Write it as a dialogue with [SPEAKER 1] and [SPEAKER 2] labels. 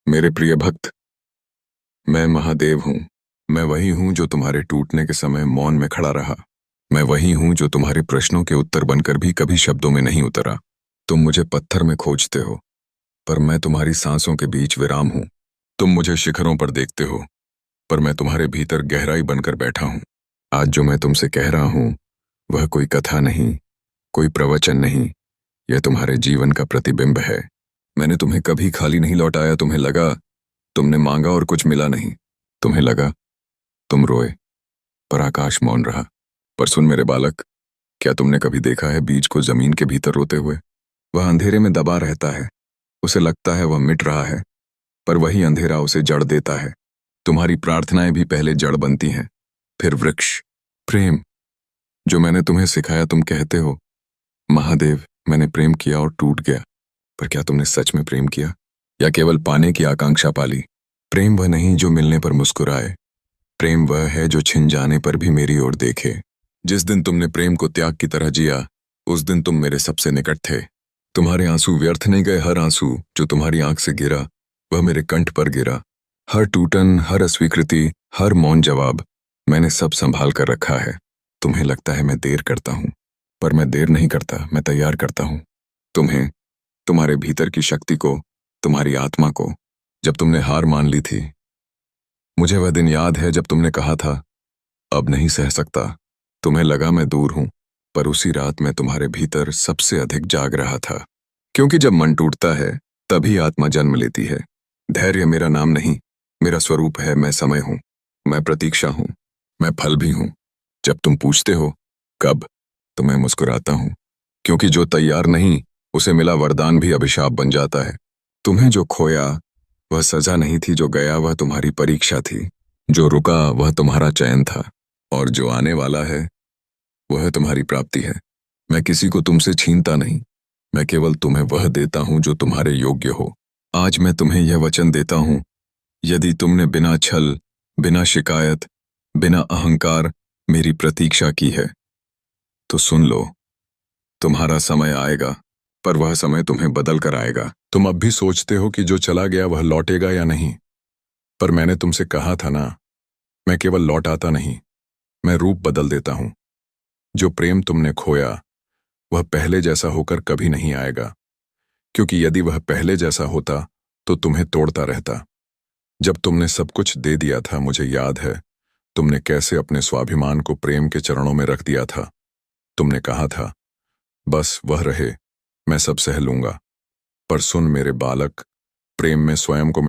[SPEAKER 1] मेरे प्रिय भक्त, मैं महादेव हूँ। मैं वही हूँ जो तुम्हारे टूटने के समय मौन में खड़ा रहा। मैं वही हूँ जो तुम्हारे प्रश्नों के उत्तर बनकर भी कभी शब्दों में नहीं उतरा। तुम मुझे पत्थर में खोजते हो, पर मैं तुम्हारी सांसों के बीच विराम हूँ। तुम मुझे शिखरों पर देखते हो, पर मैं तुम्हारे भीतर गहराई बनकर बैठा हूँ। आज जो मैं तुमसे कह रहा हूँ, वह कोई कथा नहीं, कोई प्रवचन नहीं, यह तुम्हारे जीवन का प्रतिबिंब है। मैंने तुम्हें कभी खाली नहीं लौटाया। तुम्हें लगा तुमने मांगा और कुछ मिला नहीं। तुम्हें लगा तुम रोए, पर आकाश मौन रहा। पर सुन मेरे बालक, क्या तुमने कभी देखा है बीज को जमीन के भीतर रोते हुए? वह अंधेरे में दबा रहता है। उसे लगता है वह मिट रहा है, पर वही अंधेरा उसे जड़ देता है। तुम्हारी प्रार्थनाएं भी पहले जड़ बनती हैं, फिर वृक्ष। प्रेम, जो मैंने तुम्हें सिखाया, तुम कहते हो महादेव, मैंने प्रेम किया और टूट गया। पर क्या तुमने सच में प्रेम किया, या केवल पाने की आकांक्षा पाली? प्रेम वह नहीं जो मिलने पर मुस्कुराए। प्रेम वह है जो छिन जाने पर भी मेरी ओर देखे। जिस दिन तुमने प्रेम को त्याग की तरह जिया, उस दिन तुम मेरे सबसे निकट थे। तुम्हारे आंसू व्यर्थ नहीं गए। हर आंसू जो तुम्हारी आंख से गिरा, वह मेरे कंठ पर गिरा। हर टूटन, हर अस्वीकृति, हर मौन जवाब, मैंने सब संभाल कर रखा है। तुम्हें लगता है मैं देर करता हूँ, पर मैं देर नहीं करता, मैं तैयार करता हूँ तुम्हें, तुम्हारे भीतर की शक्ति को, तुम्हारी आत्मा को। जब तुमने हार मान ली थी, मुझे वह दिन याद है जब तुमने कहा था अब नहीं सह सकता। तुम्हें लगा मैं दूर हूं, पर उसी रात मैं तुम्हारे भीतर सबसे अधिक जाग रहा था। क्योंकि जब मन टूटता है, तभी आत्मा जन्म लेती है। धैर्य मेरा नाम नहीं, मेरा स्वरूप है। मैं समय हूं, मैं प्रतीक्षा हूं, मैं फल भी हूं। जब तुम पूछते हो कब, तो मैं मुस्कुराता हूं, क्योंकि जो तैयार नहीं, उसे मिला वरदान भी अभिशाप बन जाता है। तुम्हें जो खोया, वह सजा नहीं थी। जो गया, वह तुम्हारी परीक्षा थी। जो रुका, वह तुम्हारा चयन था। और जो आने वाला है, वह तुम्हारी प्राप्ति है। मैं किसी को तुमसे छीनता नहीं, मैं केवल तुम्हें वह देता हूं जो तुम्हारे योग्य हो। आज मैं तुम्हें यह वचन देता हूं, यदि तुमने बिना छल, बिना शिकायत, बिना अहंकार मेरी प्रतीक्षा की है, तो सुन लो, तुम्हारा समय आएगा, पर वह समय तुम्हें बदल कर आएगा। तुम अब भी सोचते हो कि जो चला गया वह लौटेगा या नहीं, पर मैंने तुमसे कहा था ना, मैं केवल लौट आता नहीं, मैं रूप बदल देता हूं। जो प्रेम तुमने खोया, वह पहले जैसा होकर कभी नहीं आएगा, क्योंकि यदि वह पहले जैसा होता तो तुम्हें तोड़ता रहता। जब तुमने सब कुछ दे दिया था, मुझे याद है तुमने कैसे अपने स्वाभिमान को प्रेम के चरणों में रख दिया था। तुमने कहा था बस वह रहे, मैं सब सह लूंगा। पर सुन मेरे बालक, प्रेम में स्वयं को